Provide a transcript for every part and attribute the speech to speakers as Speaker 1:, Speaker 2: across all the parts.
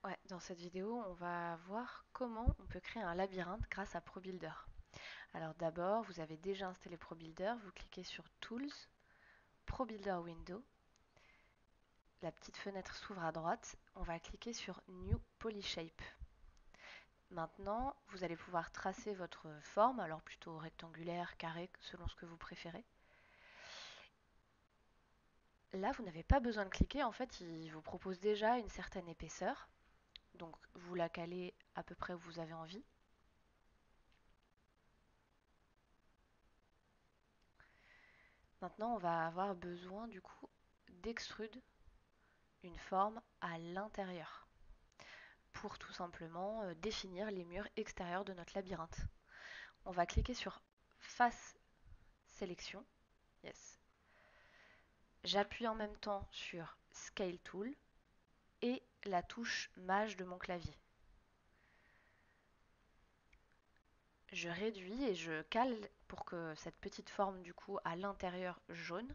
Speaker 1: Ouais, dans cette vidéo, on va voir comment on peut créer un labyrinthe grâce à ProBuilder. Alors d'abord, vous avez déjà installé ProBuilder, vous cliquez sur Tools, ProBuilder Window, la petite fenêtre s'ouvre à droite, on va cliquer sur New Polyshape. Maintenant, vous allez pouvoir tracer votre forme, alors plutôt rectangulaire, carré, selon ce que vous préférez. Là, vous n'avez pas besoin de cliquer, en fait, il vous propose déjà une certaine épaisseur, donc vous la calez à peu près où vous avez envie. Maintenant, on va avoir besoin du coup d'extrude une forme à l'intérieur pour tout simplement définir les murs extérieurs de notre labyrinthe. On va cliquer sur Face Sélection. Yes. J'appuie en même temps sur Scale Tool et la touche Maj de mon clavier. Je réduis et je cale pour que cette petite forme du coup à l'intérieur jaune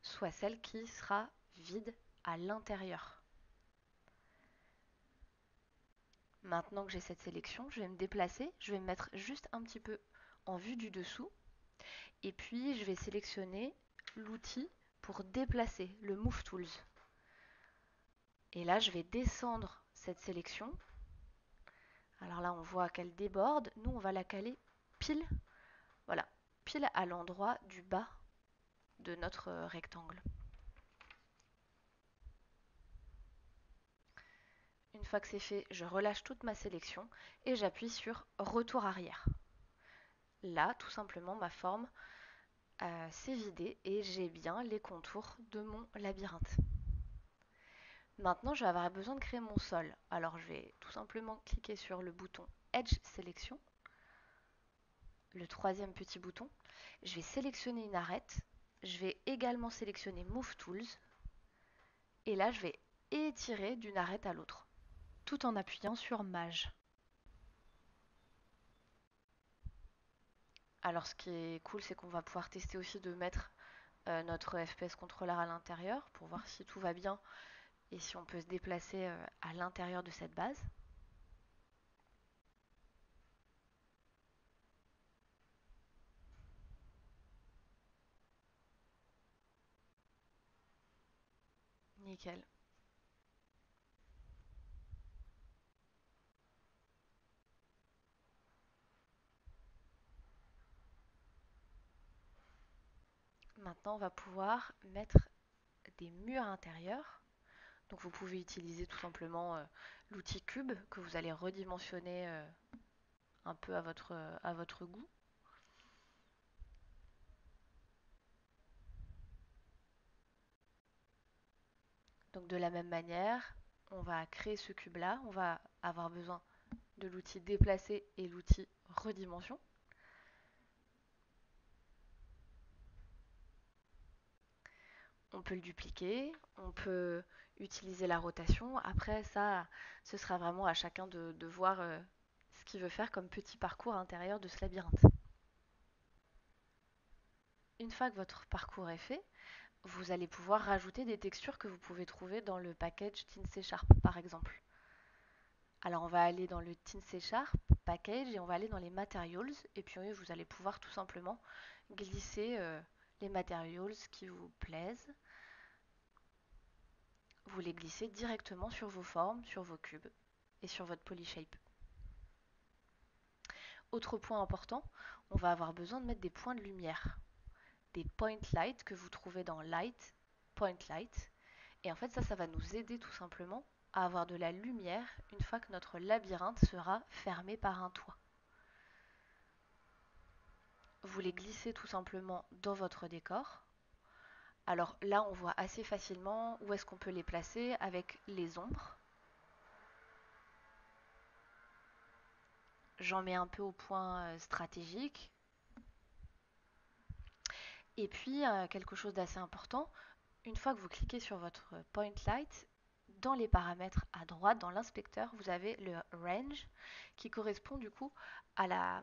Speaker 1: soit celle qui sera vide à l'intérieur. Maintenant que j'ai cette sélection, je vais me déplacer, je vais me mettre juste un petit peu en vue du dessous et puis je vais sélectionner l'outil pour déplacer, le Move Tools. Et là, je vais descendre cette sélection. Alors là, on voit qu'elle déborde. Nous, on va la caler pile, voilà, pile à l'endroit du bas de notre rectangle. Une fois que c'est fait, je relâche toute ma sélection et j'appuie sur Retour arrière. Là, tout simplement, ma forme s'est vidée et j'ai bien les contours de mon labyrinthe. Maintenant, je vais avoir besoin de créer mon sol. Alors, je vais tout simplement cliquer sur le bouton Edge Selection, le troisième petit bouton. Je vais sélectionner une arête. Je vais également sélectionner Move Tools. Et là, je vais étirer d'une arête à l'autre, tout en appuyant sur Maj. Alors, ce qui est cool, c'est qu'on va pouvoir tester aussi de mettre notre FPS controller à l'intérieur pour voir si tout va bien et si on peut se déplacer à l'intérieur de cette base. Nickel. Maintenant, on va pouvoir mettre des murs intérieurs. Donc vous pouvez utiliser tout simplement l'outil cube que vous allez redimensionner un peu à votre goût. Donc de la même manière, on va créer ce cube-là. On va avoir besoin de l'outil déplacer et l'outil redimension. On peut le dupliquer, on peut utiliser la rotation. Après ça, ce sera vraiment à chacun de voir ce qu'il veut faire comme petit parcours intérieur de ce labyrinthe. Une fois que votre parcours est fait, vous allez pouvoir rajouter des textures que vous pouvez trouver dans le package Thin C Sharp par exemple. Alors on va aller dans le Thin C Sharp package et on va aller dans les materials et puis oui, vous allez pouvoir tout simplement glisser les materials qui vous plaisent. Vous les glissez directement sur vos formes, sur vos cubes et sur votre polyshape. Autre point important, on va avoir besoin de mettre des points de lumière, des point light que vous trouvez dans Light, Point Light. Et en fait, ça va nous aider tout simplement à avoir de la lumière une fois que notre labyrinthe sera fermé par un toit. Vous les glissez tout simplement dans votre décor. Alors là, on voit assez facilement où est-ce qu'on peut les placer avec les ombres. J'en mets un peu au point stratégique. Et puis, quelque chose d'assez important, une fois que vous cliquez sur votre point light, dans les paramètres à droite, dans l'inspecteur, vous avez le range qui correspond du coup à la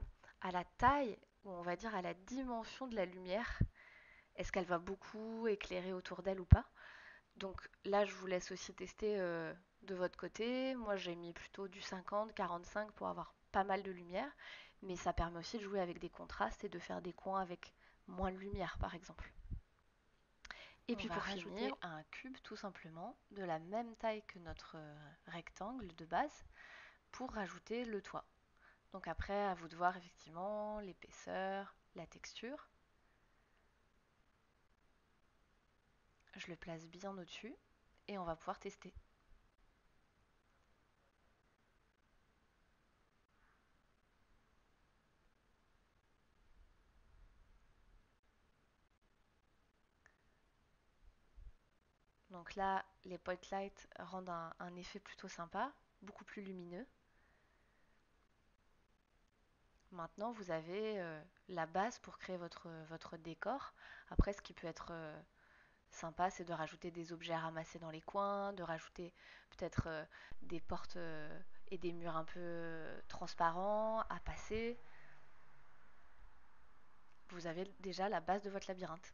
Speaker 1: taille, ou on va dire à la dimension de la lumière. Est-ce qu'elle va beaucoup éclairer autour d'elle ou pas? Donc là, je vous laisse aussi tester De votre côté, moi j'ai mis plutôt du 50-45 pour avoir pas mal de lumière, mais ça permet aussi de jouer avec des contrastes et de faire des coins avec moins de lumière par exemple. Et
Speaker 2: On
Speaker 1: puis
Speaker 2: va
Speaker 1: pour
Speaker 2: rajouter
Speaker 1: finir, un cube tout simplement de la même taille que notre rectangle de base pour rajouter le toit. Donc après, à vous de voir effectivement l'épaisseur, la texture. Je le place bien au-dessus et on va pouvoir tester. Donc là, les point lights rendent un effet plutôt sympa, beaucoup plus lumineux. Maintenant, vous avez la base pour créer votre décor. Après, ce qui peut être sympa, c'est de rajouter des objets à ramasser dans les coins, de rajouter peut-être des portes et des murs un peu transparents à passer. Vous avez déjà la base de votre labyrinthe.